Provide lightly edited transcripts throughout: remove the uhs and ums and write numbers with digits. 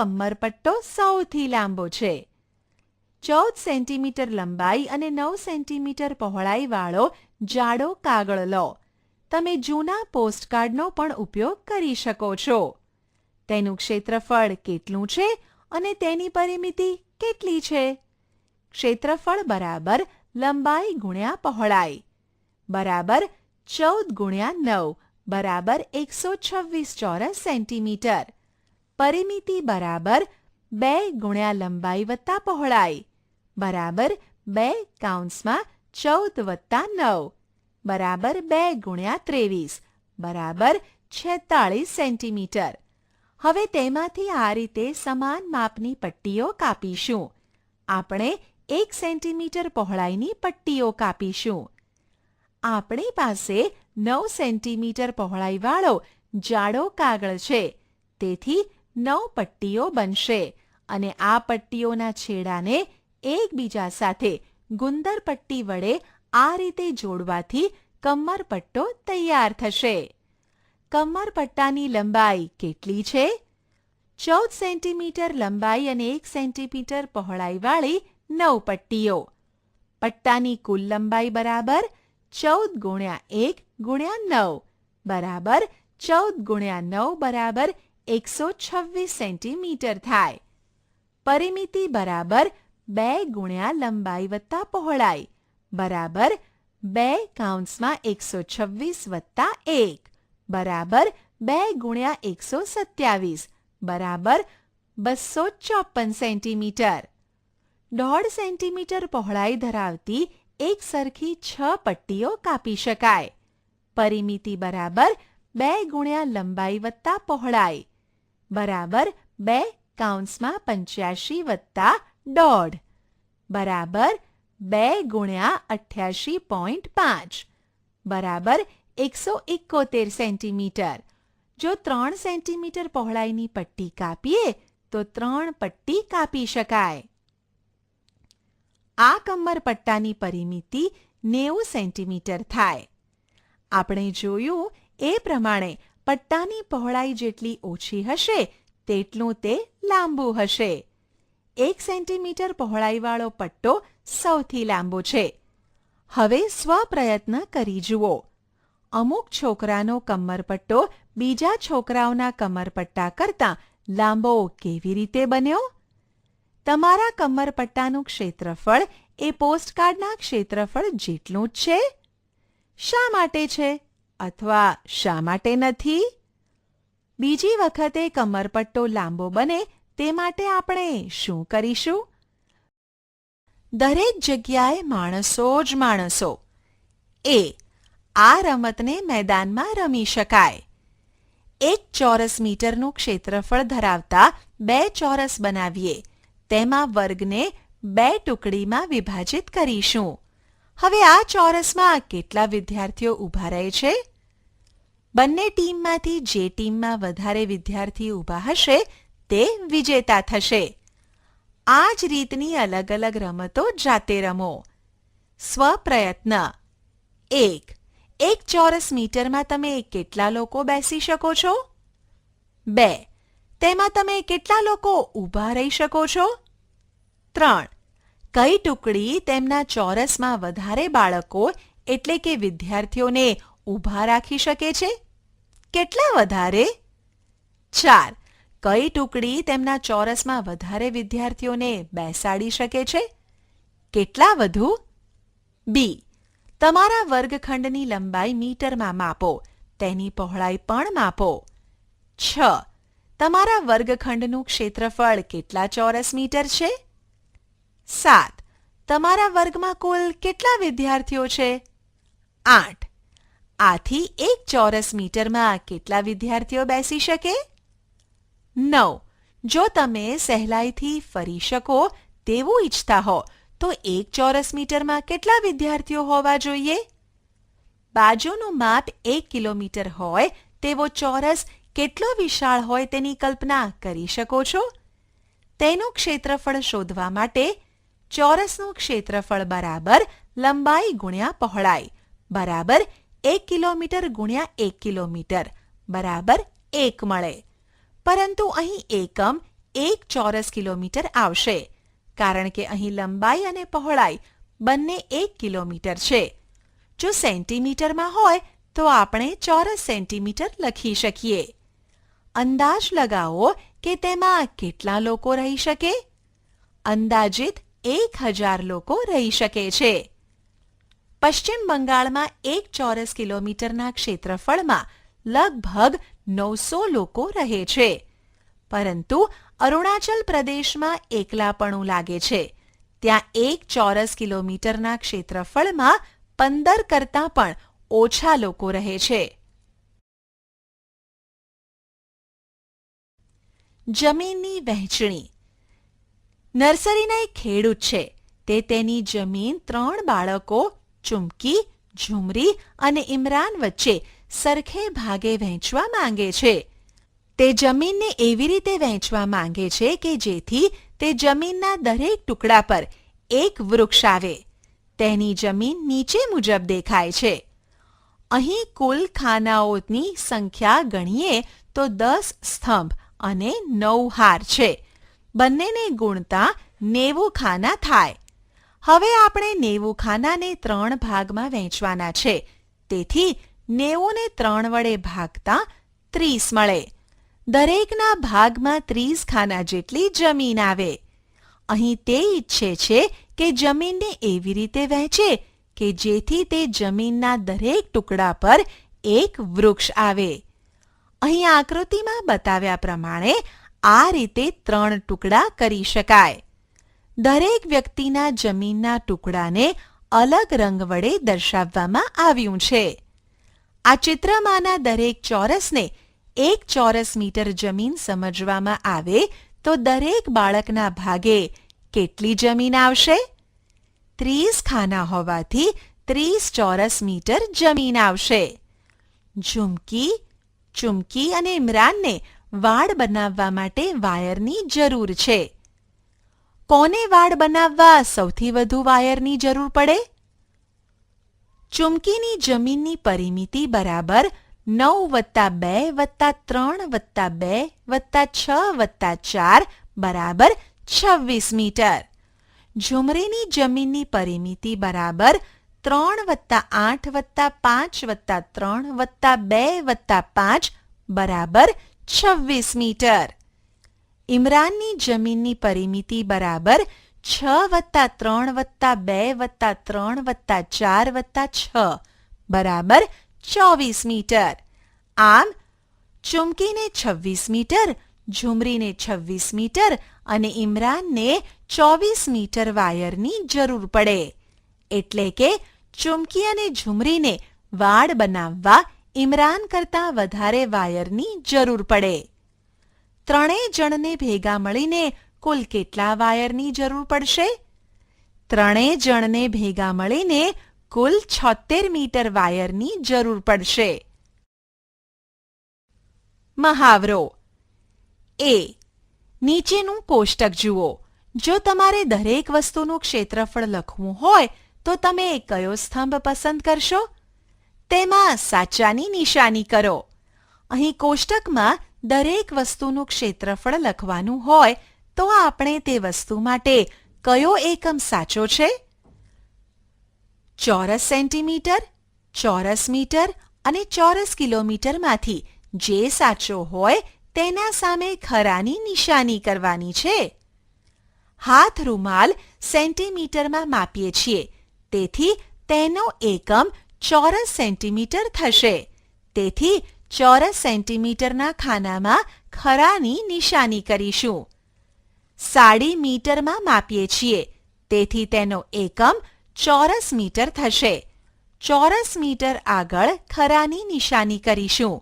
કમરપટ્ટો સૌથી લાંબો છે. 14 સેન્ટીમીટર લંબાઈ અને 9 સેન્ટીમીટર પહોળાઈવાળો જાડો કાગળ લો. તમે જૂના પોસ્ટકાર્ડનો પણ ઉપયોગ કરી શકો છો. તેનું ક્ષેત્રફળ કેટલું છે અને તેની પરિમિતિ કેટલી છે? ક્ષેત્રફળ બરાબર લંબાઈ ગુણ્યા પહોળાઈ બરાબર 14 ગુણ્યા 9 બરાબર 126 ચોરસ સેન્ટીમીટર. પરિમિતિ બરાબર 2 ગુણ્યા લંબાઈ વત્તા પહોળાઈ બરાબર 2 કૌંસમાં 14 વત્તા 9 બરાબર 2 ગુણ્યા 23 બરાબર 46 સેન્ટીમીટર. હવે તેમાંથી આ રીતે સમાન માપની પટ્ટીઓ કાપીશું. આપણે 1 સેન્ટીમીટર પહોળાઈની પટ્ટીઓ કાપીશું. આપણી પાસે 9 સેન્ટીમીટર પહોળાઈવાળો જાડો કાગળ છે, તેથી 9 પટ્ટીઓ બનશે અને આ પટ્ટીઓના છેડાને એકબીજા સાથે ગુંદર પટ્ટી વડે આ રીતે જોડવાથી કમરપટ્ટો તૈયાર થશે. કમરપટ્ટાની લંબાઈ કેટલી છે? 14 સેન્ટીમીટર લંબાઈ અને 1 સેન્ટીમીટર પહોળાઈવાળી 9 પટ્ટીઓ. પટ્ટાની કુલ લંબાઈ બરાબર 14 ગુણ્યા 1 ગુણ્યા 9 બરાબર 14 ગુણ્યા 9 બરાબર 126 સેન્ટીમીટર થાય. પરિમિતિ બરાબર 2 ગુણ્યા લંબાઈ વત્તા પહોળાઈ બરાબર 2 કૌંસમાં 126 વત્તા 1 બરાબર 2 ગુણ્યા 127 બરાબર 254 સેન્ટીમીટર. 1.5 સેન્ટીમીટર પહોળાઈ ધરાવતી એક સરખી 6 પટ્ટીઓ કાપી શકાય. પરિમિતિ બરાબર 2 ગુણ્યા લંબાઈ વત્તા પહોળાઈ બરાબર 2 કૌંસમાં 85 વત્તા 1.5 બરાબર 2 ગુણ્યા 88.5 બરાબર 171 સેન્ટીમીટર. જો 3 સેન્ટીમીટર પહોળાઈની પટ્ટી કાપીએ તો 3 પટ્ટી કાપી શકાય. આ કમરપટ્ટાની પરિમિતિ 90 સેન્ટીમીટર થાય. આપણે જોયું એ પ્રમાણે પટ્ટાની પહોળાઈ જેટલી ઓછી હશે તેટલું તે લાંબુ હશે. 1 સેન્ટીમીટર પહોળાઈવાળો પટ્ટો સૌથી લાંબો છે. હવે સ્વપ્રયત્ન કરી જુઓ. અમુક છોકરાનો કમરપટ્ટો બીજા છોકરાઓના કમરપટ્ટા કરતાં લાંબો કેવી રીતે બન્યો? તમારા કમરપટ્ટાનું ક્ષેત્રફળ એ પોસ્ટકાર્ડના ક્ષેત્રફળ જેટલું જ છે. શા માટે છે અથવા શા માટે નથી? બીજી વખતે કમરપટ્ટો લાંબો બને તે માટે આપણે શું કરીશું? દરેક જગ્યાએ માણસો જ માણસો. આ રમતને મેદાનમાં રમી શકાય. 1 ચોરસ મીટરનું ક્ષેત્રફળ ધરાવતા 2 ચોરસ બનાવીએ. તેમાં વર્ગને 2 ટુકડીમાં વિભાજિત કરીશું. હવે આ ચોરસમાં કેટલા વિદ્યાર્થીઓ ઊભા રહે છે? બંને ટીમમાંથી જે ટીમમાં વધારે વિદ્યાર્થી ઊભા હશે તે વિજેતા થશે. આ જ રીતની અલગ અલગ રમતો જાતે રમો. સ્વપ્રયત્ન. 1 ચોરસ મીટરમાં તમે કેટલા લોકો બેસી શકો છો? 2 તેમાં તમે કેટલા લોકો ઊભા રહી શકો છો? 3 કઈ ટુકડી તેમના ચોરસમાં વધારે બાળકો એટલે કે વિદ્યાર્થીઓને ઊભા રાખી શકે છે? કેટલા વધારે? 4 કઈ ટુકડી તેમના ચોરસમાં વધારે વિદ્યાર્થીઓને બેસાડી શકે છે? કેટલા વધુ? બી તમારા વર્ગખંડની લંબાઈ મીટરમાં માપો. તેની પહોળાઈ પણ માપો. 6 તમારા વર્ગખંડનું ક્ષેત્રફળ કેટલા ચોરસ મીટર છે? 7 તમારા વર્ગમાં કુલ કેટલા વિદ્યાર્થીઓ છે? 8 આથી 1 ચોરસ મીટરમાં કેટલા વિદ્યાર્થીઓ બેસી શકે? 9 જો તમે સહેલાઈથી ફરી શકો તેવું ઈચ્છતા હો તો 1 ચોરસ મીટરમાં કેટલા વિદ્યાર્થીઓ હોવા જોઈએ? બાજુનું માપ 1 કિલોમીટર હોય તેવો ચોરસ કેટલો વિશાળ હોય તેની કલ્પના કરી શકો છો? તેનું ક્ષેત્રફળ શોધવા માટે ચોરસનું ક્ષેત્રફળ બરાબર લંબાઈ ગુણ્યા પહોળાઈ બરાબર 1 કિલોમીટર ગુણ્યા 1 કિલોમીટર બરાબર 1 મળે. પરંતુ અહીં એકમ 1 ચોરસ કિલોમીટર આવશે, કારણ કે અહીં લંબાઈ અને પહોળાઈ બંને 1 કિલોમીટર છે. જો સેન્ટીમીટરમાં હોય તો આપણે ચોરસ સેન્ટીમીટર લખી શકીએ. અંદાજ લગાવો કે તેમાં કેટલા લોકો રહી શકે? અંદાજિત 1000 લોકો રહી શકે છે. પશ્ચિમ બંગાળમાં 1 ચોરસ કિલોમીટરના ક્ષેત્રફળમાં લગભગ 900 લોકો રહે છે. પરંતુ અરુણાચલ પ્રદેશમાં એકલાપણું લાગે છે. ત્યાં 1 ચોરસ કિલોમીટરના ક્ષેત્રફળમાં 15 કરતાં પણ ઓછા લોકો રહે છે. જમીનની વહેંચણી. નર્સરીના એક ખેડૂત છે. તે તેની જમીન 3 બાળકો ચુમકી, ઝુમરી અને ઇમરાન વચ્ચે સરખે ભાગે વહેંચવા માંગે છે. તે જમીનને એવી રીતે વહેંચવા માંગે છે કે જેથી તે જમીનના દરેક ટુકડા પર એક વૃક્ષ આવે. તેની જમીન નીચે મુજબ દેખાય છે. અહીં કુલ ખાનાઓની સંખ્યા ગણીએ તો 10 સ્તંભ અને 9 હાર છે. બંનેને ગુણતા 90 ખાના થાય. હવે આપણે 90 ખાનાને 3 ભાગમાં વહેંચવાના છે. તેથી 90 ને 3 વડે ભાગતા 30 મળે. દરેકના ભાગમાં 30 ખાના જેટલી જમીન આવે. અહીં તે ઈચ્છે છે કે જમીનને એવી રીતે વહેંચે કે જેથી તે જમીનના દરેક ટુકડા પર એક વૃક્ષ આવે. અહીં આકૃતિમાં બતાવ્યા પ્રમાણે આ રીતે 3 ટુકડા કરી શકાય. દરેક વ્યક્તિના જમીનના ટુકડાને અલગ રંગ વડે દર્શાવવામાં આવ્યું છે. આ ચિત્રમાંના દરેક ચોરસને 1 ચોરસ મીટર જમીન સમજવામાં આવે તો દરેક બાળકના ભાગે કેટલી જમીન આવશે? 30 ખાના હોવાથી 30 ચોરસ મીટર જમીન આવશે. ઝુમકી, ચુમકી અને ઇમરાનને વાડ બનાવવા માટે વાયરની જરૂર છે. કોને વાડ બનાવવા સૌથી વધુ વાયરની જરૂર પડે? ચુમકીની જમીનની પરિમિતિ બરાબર 9+2+3+2+6+4 બરાબર 26 મીટર. ઝુમરીની જમીનની પરિમિતિ બરાબર 3+8+5+3+2+5 બરાબર 26 મીટર. ઇમરાનની જમીનની પરિમિતિ બરાબર 6+3+2+3+4+6 બરાબર 24 મીટર. આમ ચુમકીને 26 મીટર, ઝુમરીને 26 મીટર અને ઇમરાનને 24 મીટર વાયરની જરૂર પડે. એટલે કે ચુમકી અને ઝુમરીને વાડ બનાવવા ઇમરાન કરતાં વધારે વાયરની જરૂર પડે. ત્રણેય જણને ભેગા મળીને કુલ કેટલા વાયરની જરૂર પડશે? ત્રણેય જણને ભેગા મળીને કુલ 76 મીટર વાયરની જરૂર પડશે. મહાવરો. એ. નીચેનું કોષ્ટક જુઓ. જો તમારે દરેક વસ્તુનું ક્ષેત્રફળ લખવું હોય તો તમે કયો સ્તંભ પસંદ કરશો? તેમાં સાચાની નિશાની કરો. અહીં કોષ્ટકમાં દરેક વસ્તુનું ક્ષેત્રફળ લખવાનું હોય તો આપણે તે વસ્તુ માટે કયો એકમ સાચો છે? ચોરસ સેન્ટીમીટર, ચોરસ મીટર અને ચોરસ કિલોમીટરમાંથી જે સાચો હોય તેના સામે ખરાની નિશાની કરવાની છે. હાથ રૂમાલ સેન્ટીમીટરમાં માપીએ છીએ, તેથી તેનો એકમ ચોરસ સેન્ટીમીટર થશે. તેથી ચોરસ સેન્ટીમીટરના ખાનામાં ખરાની નિશાની કરીશું. સાડી મીટરમાં માપીએ છીએ, તેથી તેનો એકમ ચોરસ મીટર થશે. ચોરસ મીટર આગળ ખરાની નિશાની કરીશું.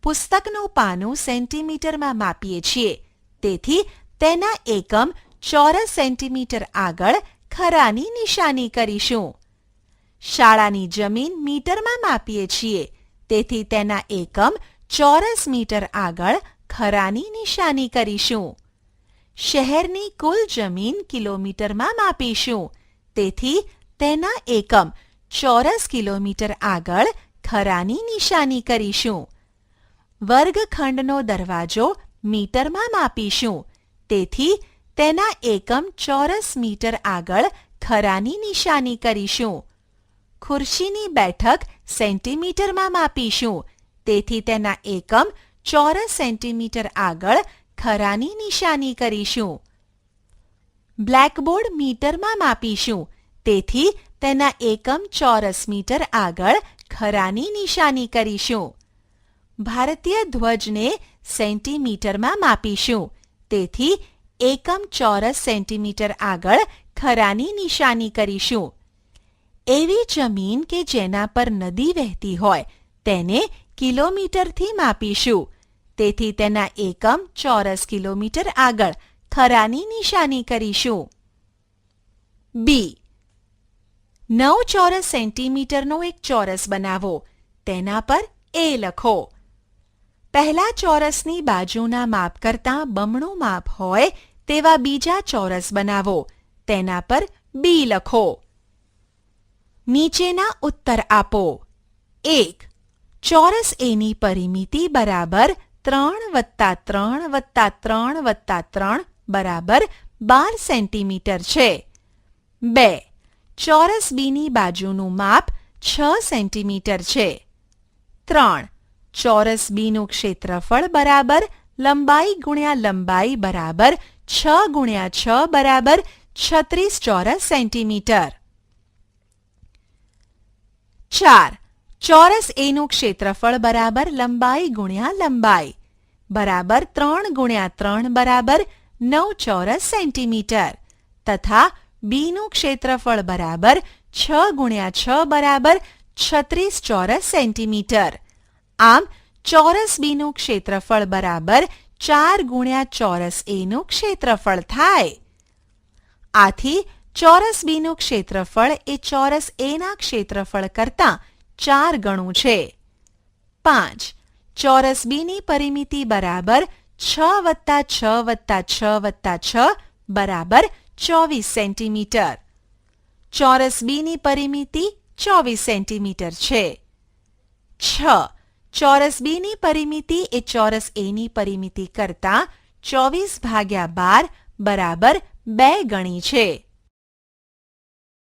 પુસ્તકનું પાનું સેન્ટીમીટરમાં માપીએ છીએ, તેથી તેના એકમ ચોરસ સેન્ટીમીટર આગળ ખરાની નિશાની કરીશું. શાળાની જમીન મીટરમાં માપીએ છીએ, તેથી તેના એકમ ચોરસ મીટર આગળ ખરાની નિશાની કરીશું. શહેરની કુલ જમીન કિલોમીટરમાં માપીશું, તેથી તેના એકમ ચોરસ કિલોમીટર આગળ ખરાની નિશાની કરીશું. વર્ગખંડનો દરવાજો મીટરમાં માપીશું, તેથી તેના એકમ ચોરસ મીટર આગળ ખરાની નિશાની કરીશું. ખુરશીની બેઠક સેન્ટીમીટરમાં માપીશું, તેથી તેના એકમ ચોરસ સેન્ટીમીટર આગળ ખરાની નિશાની કરીશું. બ્લેકબોર્ડ મીટરમાં માપીશું, તેથી તેના એકમ ચોરસ મીટર આગળ ખરાની નિશાની કરીશું. ભારતીય ધ્વજને સેન્ટીમીટરમાં માપીશું, તેથી એકમ ચોરસ સેન્ટીમીટર આગળ ખરાની નિશાની કરીશું. એવી જમીન કે જેના પર નદી વહેતી હોય તેને કિલોમીટરથી માપીશું, તેથી તેના એકમ ચોરસ કિલોમીટર આગળ ખરાની નિશાની કરીશું. બી. 9 ચોરસ સેન્ટીમીટરનો એક ચોરસ બનાવો. તેના પર એ લખો. પહેલા ચોરસની બાજુના માપ કરતાં બમણું માપ હોય તેવા બીજા ચોરસ બનાવો. તેના પર બી લખો. નીચેના ઉત્તર આપો. 1. ચોરસ એની પરિમિતિ બરાબર 3+3+3+3 બરાબર 12 સેન્ટીમીટર છે. 2. ચોરસ બીની બાજુનું માપ 6 સેન્ટીમીટર છે. 3. ચોરસ બીનું ક્ષેત્રફળ બરાબર લંબાઈ ગુણ્યા લંબાઈ બરાબર 6 ગુણ્યા 6 બરાબર 36 ચોરસ સેન્ટીમીટર. 4. ચોરસ એનું ક્ષેત્રફળ બરાબર લંબાઈ ગુણ્યા લંબાઈ બરાબર 3 ગુણ્યા 3 બરાબર 9 ચોરસ સેન્ટીમીટર તથા બીનું ક્ષેત્રફળ બરાબર 6 ગુણ્યા 6 બરાબર 36 ચોરસ સેન્ટીમીટર. આમ ચોરસ બીનું ક્ષેત્રફળ બરાબર 4 ગુણ્યા ચોરસ એનું ક્ષેત્રફળ થાય. આથી ચોરસ બીનું ક્ષેત્રફળ એ ચોરસ એના ક્ષેત્રફળ કરતાં 4 ગણું છે. 5. ચોરસ બીની પરિમિતિ બરાબર 6+6+6+6 બરાબર 24 સેન્ટીમીટર. ચોરસ બીની પરિમિતિ 24 સેન્ટીમીટર છે. 6. ચોરસ બીની પરિમિતિ એ ચોરસ એની પરિમિતિ કરતાં 24/12 બરાબર 2 ગણી છે.